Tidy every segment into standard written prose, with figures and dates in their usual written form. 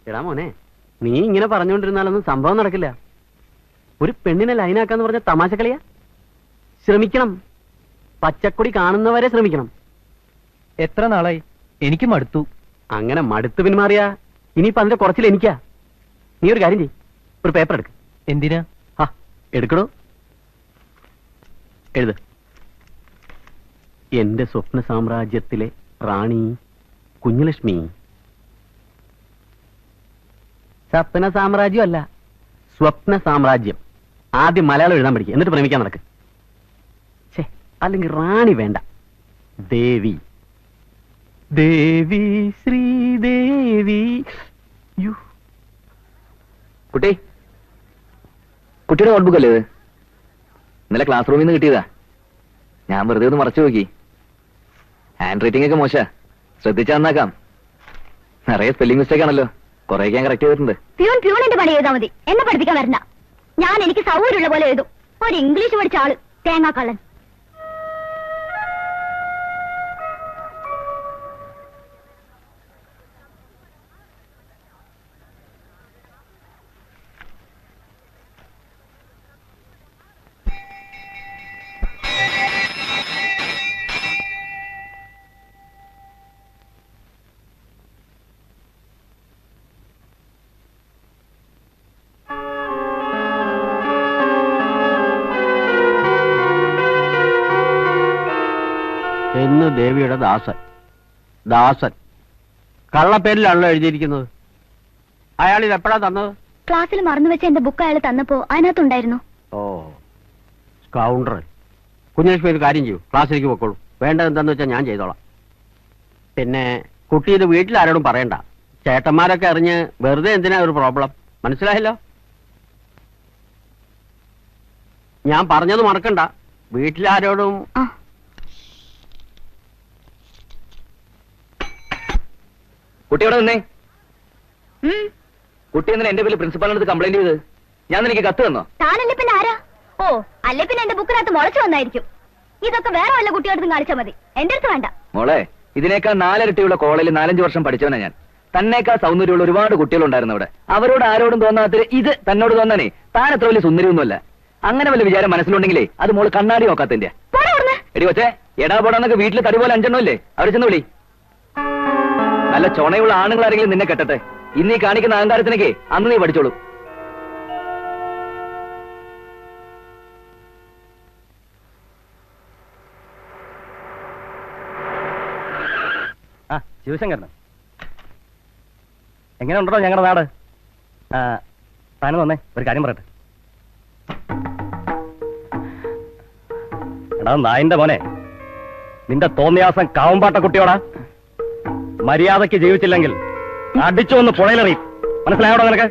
എടാ മോനെ, നീ ഇങ്ങനെ പറഞ്ഞുകൊണ്ടിരുന്നാലൊന്നും സംഭവം നടക്കില്ല. ഒരു പെണ്ണിനെ ലൈനാക്കാന്ന് പറഞ്ഞ തമാശ കളിയാ. ശ്രമിക്കണം, പച്ചക്കൊടി കാണുന്നവരെ ശ്രമിക്കണം. എത്ര നാളായി? എനിക്ക് മടുത്തു. അങ്ങനെ മടുത്ത് പിന്മാറിയാ ഇനിയിപ്പോ അതിന്റെ കുറച്ചിൽ എനിക്കാ. നീ ഒരു കാര്യം ചെയ്യ്, ഒരു പേപ്പർ എടുക്ക. എന്തിനാ? ആ എടുക്കടോ, എഴുത്. എന്റെ സ്വപ്ന സാമ്രാജ്യത്തിലെ റാണി കുഞ്ഞുലക്ഷ്മി. സ്വപ്ന സാമ്രാജ്യം അല്ല, സ്വപ്ന സാമ്രാജ്യം. ആദ്യം മലയാളം എഴുതാൻ പഠിക്കുക, എന്നിട്ട് പ്രേമിക്കാൻ നടക്ക്. അല്ലെങ്കിൽ റാണി വേണ്ട, ദേവി. ദേവി ശ്രീദേവി. കുട്ടി, കുട്ടിയുടെ നോട്ട്ബുക്ക് അല്ലേ ഇത്? ഇന്നലെ ക്ലാസ് റൂമിൽ നിന്ന് കിട്ടിയതാ. ഞാൻ വെറുതെ ഒന്ന് മറച്ചു നോക്കി. ഹാൻഡ് റൈറ്റിംഗ് ഒക്കെ മോശ, ശ്രദ്ധിച്ചാ നന്നാക്കാം. നിറയെ സ്പെല്ലിംഗ് മിസ്റ്റേക്ക് ആണല്ലോ, കുറേ ഞാൻ കറക്റ്റ് ചെയ്തിട്ടുണ്ട്. പ്യൂണിന്റെ പണി എഴുതാ മതി, എന്നെ പഠിപ്പിക്കാൻ വരണ്ട. ഞാൻ എനിക്ക് സൗകര്യമുള്ള പോലെ എഴുതും. ഒരു ഇംഗ്ലീഷ് പഠിച്ച ആള് തേങ്ങാക്കള്ളൻ. എന്ന് ദേവിയുടെ ദാസൻ. ദാസൻ കള്ളപ്പേരിലാണല്ലോ എഴുതിയിരിക്കുന്നത്. അയാൾ ഇത് എപ്പോഴാ തന്നത്? ക്ലാസ്സിൽ മറന്നു വെച്ച എന്റെ ബുക്ക് അയാൾ തന്നപ്പോ അതിനകത്തുണ്ടായിരുന്നു. ഓ സ്കൗണ്ടർ. കുഞ്ഞലക്ഷ്മി ഒരു കാര്യം ചെയ്യൂ, ക്ലാസ്സിലേക്ക് പൊക്കോളൂ. വേണ്ടത് എന്താന്ന് വെച്ചാൽ ഞാൻ ചെയ്തോളാം. പിന്നെ കുട്ടി ഇത് വീട്ടിൽ ആരോടും പറയണ്ട. ചേട്ടന്മാരൊക്കെ അറിഞ്ഞ് വെറുതെ എന്തിനാ ഒരു പ്രോബ്ലം, മനസ്സിലായല്ലോ? ഞാൻ പറഞ്ഞത് മറക്കണ്ട, വീട്ടിലാരോടും. കുട്ടിയോടെ നിന്നേ. കുട്ടി എന്തിനാ എന്റെ പേര് പ്രിൻസിപ്പാളിനടുത്ത് കംപ്ലൈന്റ് ചെയ്ത്? ഞാൻ നിനക്ക് കത്ത് തന്നോ? താനല്ലേ പിന്നെ ആരാ? ഓ അല്ലേ പിന്നെ എന്റെ ബുക്കിനകത്ത് മുളച്ചു വന്നായിരിക്കും. ഇതൊക്കെ വേറെ വല്ല കുട്ടിയോടത്തും കാണിച്ചാൽ മതി, എന്റെ അടുത്ത് വേണ്ട. മോളെ, ഇതിനേക്കാൾ 4 ഇരട്ടിയുള്ള കോളേജിൽ 4-5 വർഷം പഠിച്ചവനാ ഞാൻ. തന്നേക്കാൾ സൗന്ദര്യമുള്ള ഒരുപാട് കുട്ടികളുണ്ടായിരുന്നു അവിടെ. അവരോട് ആരോടും തോന്നാത്ത ഇത് തന്നോട് തോന്നാനേ താൻ എത്ര വലിയ സുന്ദരിയൊന്നുമല്ല. അങ്ങനെ വല്ല വിചാരം മനസ്സിലുണ്ടെങ്കിലേ അത് മോള് കണ്ണാടി നോക്കാത്തതിന്റെ. എടി കൊച്ചേ, എടാ പോടാന്നൊക്കെ വീട്ടിൽ തടി പോലെ 5 എണ്ണം ഇല്ലേ, അവരെ ചെന്ന് വിളി. നല്ല ചുണയുള്ള ആണുങ്ങൾ ആരെങ്കിലും നിന്നെ കെട്ടട്ടെ. ഇന്നീ കാണിക്കുന്ന അഹങ്കാരത്തിനൊക്കെ അന്ന് നീ പഠിച്ചോളൂ. ആ ശിവശങ്കരൻ, എങ്ങനെ ഉണ്ടോ ഞങ്ങളുടെ നാട്? താനും വന്നേ, ഒരു കാര്യം പറയട്ടെ. എടാ നായിന്റെ മോനെ, നിന്റെ തോന്നിയാസം കാവമ്പാട്ട കുട്ടിയോടാ. മര്യാദയ്ക്ക് ജീവിച്ചില്ലെങ്കിൽ അടിച്ചു വന്ന് പുഴയിലെറിയും, മനസ്സിലായോടോ നിനക്ക്?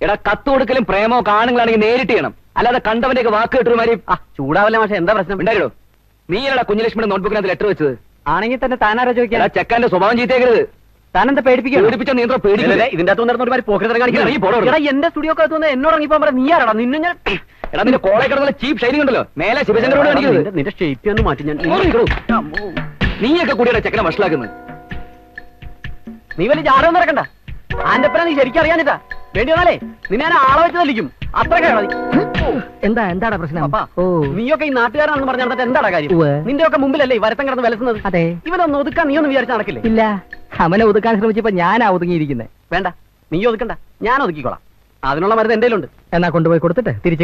എടാ, കത്ത് കൊടുക്കലും പ്രേമോ കാണുകളാണെങ്കിൽ നേരിട്ട് ചെയ്യണം, അല്ലാതെ കണ്ടവന്റെ വാക്ക് കേട്ടുമാരി. ചൂടാവല്ലേ മാഷെ, എന്താ പ്രശ്നം? ഉണ്ടായിരോ? നീയല്ലടാ കുഞ്ഞലക്ഷ്മിയുടെ നോട്ട്ബുക്കിനകത്ത് ലെറ്റർ വെച്ചത്? ആണെങ്കിൽ തന്നെ താനാരാ ചോദിക്കാൻ? ചെക്കാന്റെ സ്വഭാവം ചീത്തേക്കരുത്. താനെന്താ പേടിപ്പിച്ച നിയന്ത്രണം പേടിക്കില്ല. ഇതിന്റെ അകത്ത് നടന്നൊരു പോക്കറ്റ് കാണിക്കണം. എന്റെ സ്റ്റുഡിയോ എന്നോട് ഇറങ്ങിപ്പോ പറയാം. നീ ആരാടാ? നിന്നെ ഞാൻ എടാ, നിന്റെ കോളേ കിടന്നുള്ള ചീപ്പ് ഷൈനിങ് ഉണ്ടല്ലോ, മേലെ ശിവശങ്കരോട് കാണിക്കുന്നത്. നിന്റെ ഷേപ്പ് ഒന്ന് മാറ്റി. ഞാൻ നീയൊക്കെ കൂടിയുടെ ചെക്കനെ വഷളാക്കുന്നത്. നീ വലിയ ജാടകം നടക്കണ്ട. ആന്റപ്പന നീ ശരിക്കും അറിയാനിട്ടാ. വേണ്ടി വന്നാലേ നിന്നെ ഞാൻ ആളെ വെച്ച് തല്ലിക്കും. അത്രയൊക്കെ എന്താടാ പ്രശ്നം? നീയൊക്കെ ഈ നാട്ടുകാരാണെന്ന് പറഞ്ഞാൽ എന്താടാ കാര്യം? നിന്റെ ഒക്കെ മുമ്പിലല്ലേ ഈ വരത്തം കിടന്ന് വിലസുന്നത്? അതെ. ഇവനൊന്ന് ഒതുക്കാൻ നീ ഒന്ന് വിചാരിച്ച നടക്കില്ലേ? ഇല്ല, അവനെ ഒതുക്കാൻ ശ്രമിച്ചപ്പോ ഞാനാ ഒതുങ്ങിയിരിക്കുന്നത്. വേണ്ട, നീ ഒതുക്കണ്ട, ഞാൻ ഒതുക്കിക്കോളാം. അതിനുള്ള മരുന്ന് എന്റെ ഉണ്ട്. എന്നാ കൊണ്ടുപോയി കൊടുത്തിട്ട് തിരിച്ച്